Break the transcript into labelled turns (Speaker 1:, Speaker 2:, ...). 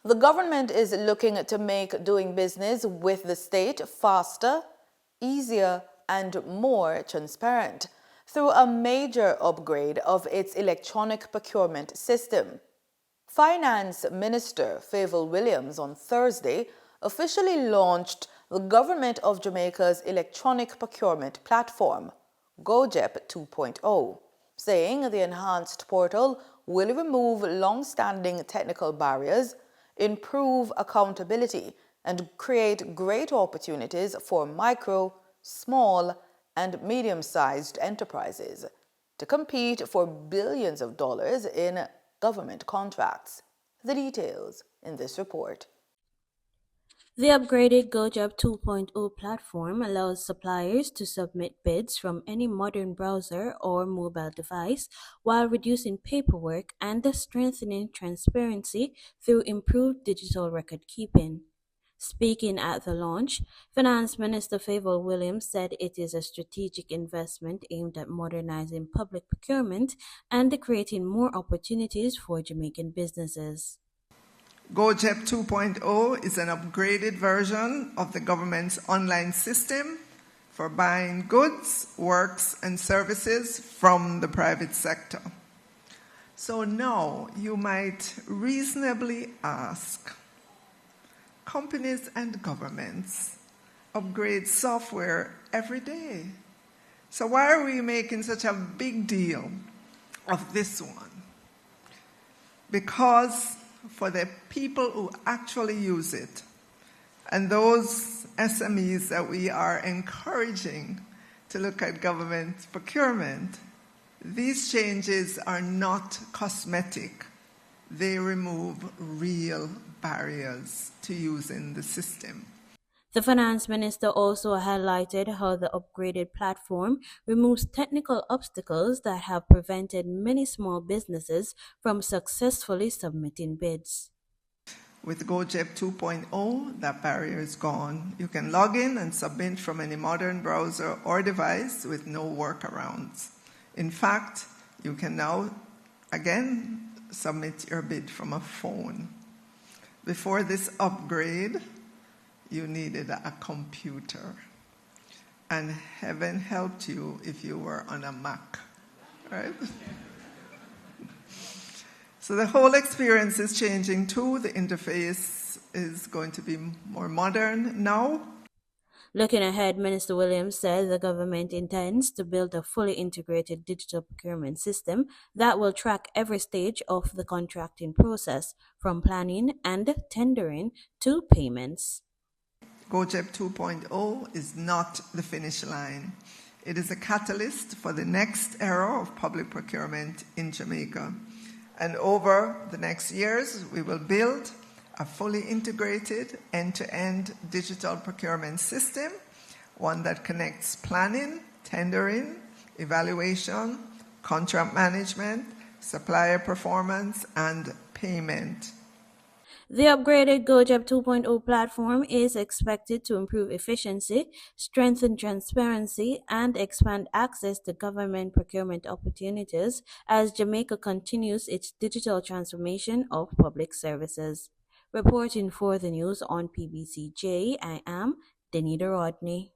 Speaker 1: The government is looking to make doing business with the state faster, easier, and more transparent through a major upgrade of its electronic procurement system. Finance Minister Favour Williams on Thursday officially launched the Government of Jamaica's electronic procurement platform, GOJEP 2.0, saying the enhanced portal will remove long-standing technical barriers, improve accountability, and create great opportunities for micro, small, and medium-sized enterprises to compete for billions of dollars in government contracts. The details in this report.
Speaker 2: The upgraded GOJEP 2.0 platform allows suppliers to submit bids from any modern browser or mobile device while reducing paperwork and strengthening transparency through improved digital record keeping. Speaking at the launch, Finance Minister Favour Williams said it is a strategic investment aimed at modernizing public procurement and creating more opportunities for Jamaican businesses.
Speaker 3: GOJEP 2.0 is an upgraded version of the government's online system for buying goods, works, and services from the private sector. So now you might reasonably ask, companies and governments upgrade software every day. So why are we making such a big deal of this one? Because for the people who actually use it, and those SMEs that we are encouraging to look at government procurement, these changes are not cosmetic. They remove real barriers to using the system.
Speaker 2: The Finance Minister also highlighted how the upgraded platform removes technical obstacles that have prevented many small businesses from successfully submitting bids.
Speaker 3: With GOJEP 2.0, that barrier is gone. You can log in and submit from any modern browser or device with no workarounds. In fact, you can now, again, submit your bid from a phone. Before this upgrade, you needed a computer. And heaven helped you if you were on a Mac, right? So the whole experience is changing too. The interface is going to be more modern now.
Speaker 2: Looking ahead, Minister Williams said the government intends to build a fully integrated digital procurement system that will track every stage of the contracting process, from planning and tendering to payments.
Speaker 3: GOJEP 2.0 is not the finish line. It is a catalyst for the next era of public procurement in Jamaica. And over the next years, we will build a fully integrated end-to-end digital procurement system, one that connects planning, tendering, evaluation, contract management, supplier performance, and payment.
Speaker 2: The upgraded GOJEP 2.0 platform is expected to improve efficiency, strengthen transparency, and expand access to government procurement opportunities as Jamaica continues its digital transformation of public services. Reporting for the news on PBCJ, I am Denita Rodney.